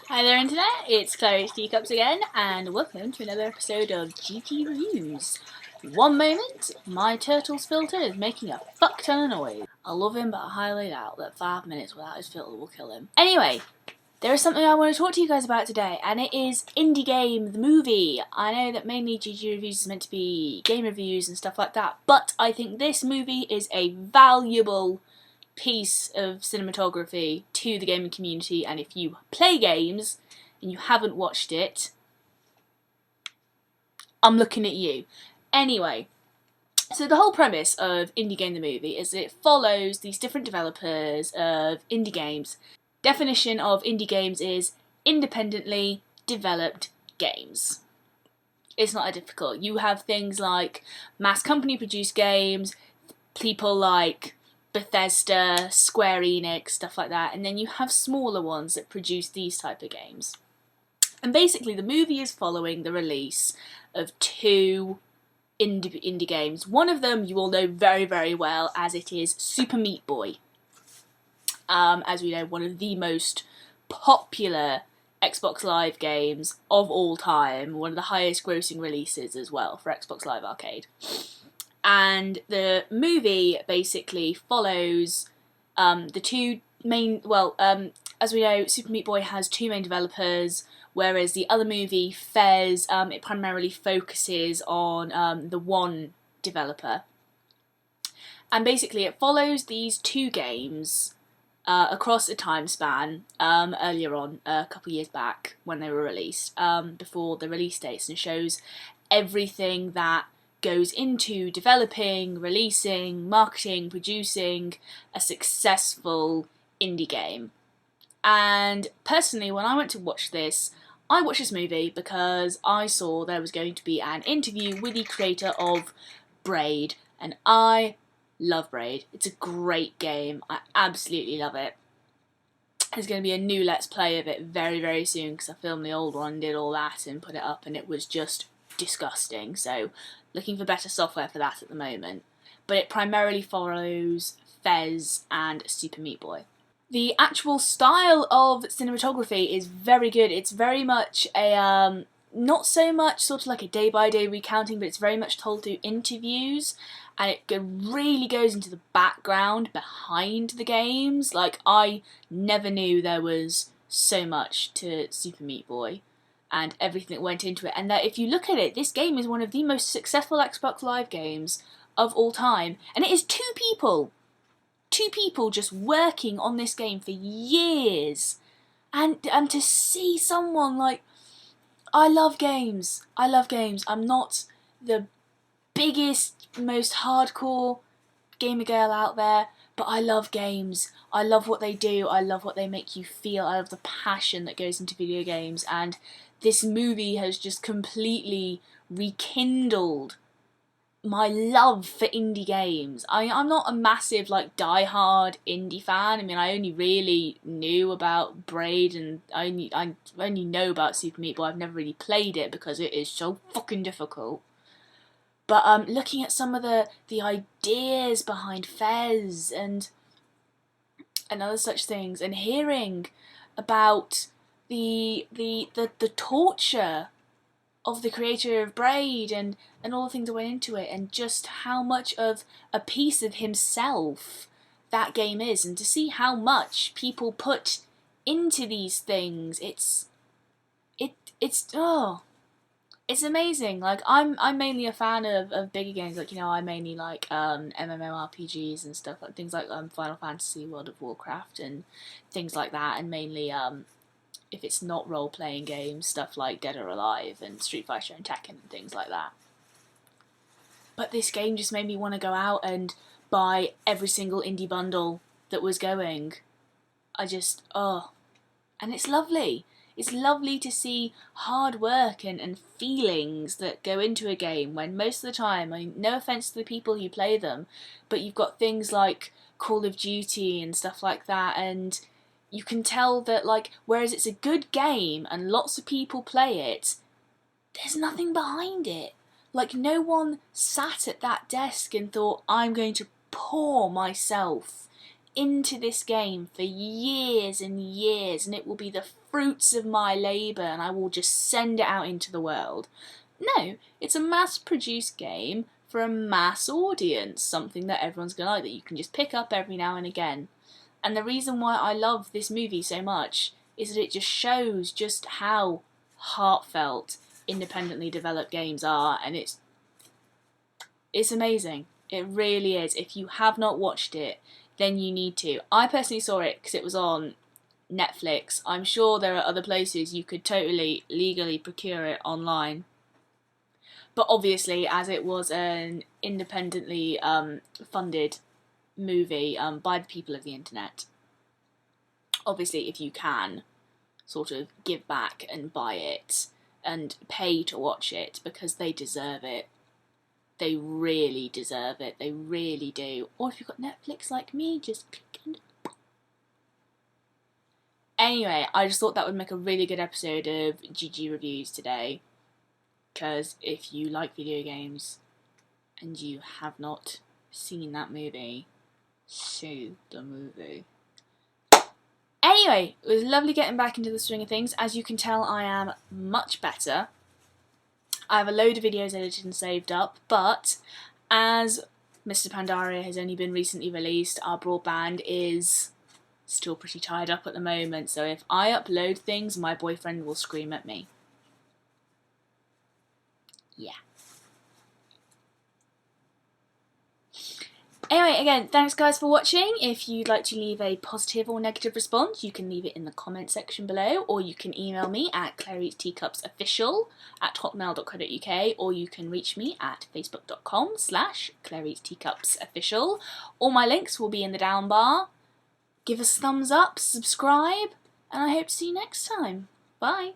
Hi there Internet, it's Clarice Teacups again, and welcome to another episode of GT Reviews. One moment, my Turtles filter is making a fuck ton of noise. I love him, but I highly doubt that 5 minutes without his filter will kill him. Anyway, there is something I want to talk to you guys about today, and it is Indie Game, the movie. I know that mainly GT Reviews is meant to be game reviews and stuff like that, but I think this movie is a valuable piece of cinematography to the gaming community, and if you play games and you haven't watched it, I'm looking at you. Anyway, so the whole premise of Indie Game the movie is that it follows these different developers of indie games. Definition of indie games is independently developed games. It's not that difficult. You have things like mass company produced games, people like Bethesda, Square Enix, stuff like that, and then you have smaller ones that produce these type of games. And basically the movie is following the release of two indie games. One of them you all know very, very well, as it is Super Meat Boy. As we know, one of the most popular Xbox Live games of all time, one of the highest grossing releases as well for Xbox Live Arcade. And the movie basically follows the two main, as we know, Super Meat Boy has two main developers, whereas the other movie, Fez, it primarily focuses on the one developer. And basically it follows these two games across a time span earlier on, a couple of years back when they were released, before the release dates, and shows everything that goes into developing, releasing, marketing, producing a successful indie game. And personally, when I went to watch this, I watched this movie because I saw there was going to be an interview with the creator of Braid, and I love Braid. It's a great game. I absolutely love it. There's going to be a new Let's Play of it very, very soon because I filmed the old one, did all that and put it up, and it was just disgusting. So looking for better software for that at the moment. But it primarily follows Fez and Super Meat Boy. The actual style of cinematography is very good. It's very much a, not so much sort of like a day-by-day recounting, but it's very much told through interviews, and it really goes into the background behind the games. Like, I never knew there was so much to Super Meat Boy and everything that went into it, and that if you look at it, this game is one of the most successful Xbox Live games of all time, and it is two people just working on this game for years, and to see someone like, I love games, I'm not the biggest, most hardcore gamer girl out there, but I love games. I love what they do. I love what they make you feel. I love the passion that goes into video games, and this movie has just completely rekindled my love for indie games. I'm not a massive, like, die-hard indie fan. I mean, I only really knew about Braid, and I only know about Super Meat Boy. I've never really played it because it is so fucking difficult. But looking at some of the ideas behind Fez and other such things, and hearing about the torture of the creator of Braid and all the things that went into it, and just how much of a piece of himself that game is, and to see how much people put into these things, it's amazing. Like, I'm mainly a fan of bigger games. Like, you know, I mainly like MMORPGs and stuff, like things like Final Fantasy, World of Warcraft, and things like that. And mainly, if it's not role-playing games, stuff like Dead or Alive and Street Fighter and Tekken and things like that. But this game just made me want to go out and buy every single indie bundle that was going. And it's lovely. It's lovely to see hard work and feelings that go into a game, when most of the time, I mean, no offence to the people who play them, but you've got things like Call of Duty and stuff like that, and you can tell that, like, whereas it's a good game and lots of people play it, there's nothing behind it. Like, no one sat at that desk and thought, I'm going to pour myself into this game for years and years, and it will be the fruits of my labour, and I will just send it out into the world. No, it's a mass-produced game for a mass audience, something that everyone's going to like, that you can just pick up every now and again. And the reason why I love this movie so much is that it just shows just how heartfelt independently developed games are, and it's amazing. It really is. If you have not watched it, then you need to. I personally saw it because it was on Netflix. I'm sure there are other places you could totally legally procure it online. But obviously, as it was an independently funded movie by the people of the internet, obviously if you can sort of give back and buy it and pay to watch it, because they deserve it. They really deserve it. They really do. Or if you've got Netflix like me, just click and... Anyway, I just thought that would make a really good episode of GG Reviews today. Because if you like video games and you have not seen that movie, see the movie. Anyway, it was lovely getting back into the swing of things. As you can tell, I am much better. I have a load of videos edited and saved up, but as Mr. Pandaria has only been recently released, our broadband is still pretty tied up at the moment, so if I upload things, my boyfriend will scream at me. Yeah. Anyway, again, thanks guys for watching. If you'd like to leave a positive or negative response, you can leave it in the comment section below, or you can email me at claireeatsteacupsofficial@hotmail.co.uk, or you can reach me at facebook.com/claireeatsteacupsofficial. All my links will be in the down bar. Give us a thumbs up, subscribe, and I hope to see you next time. Bye!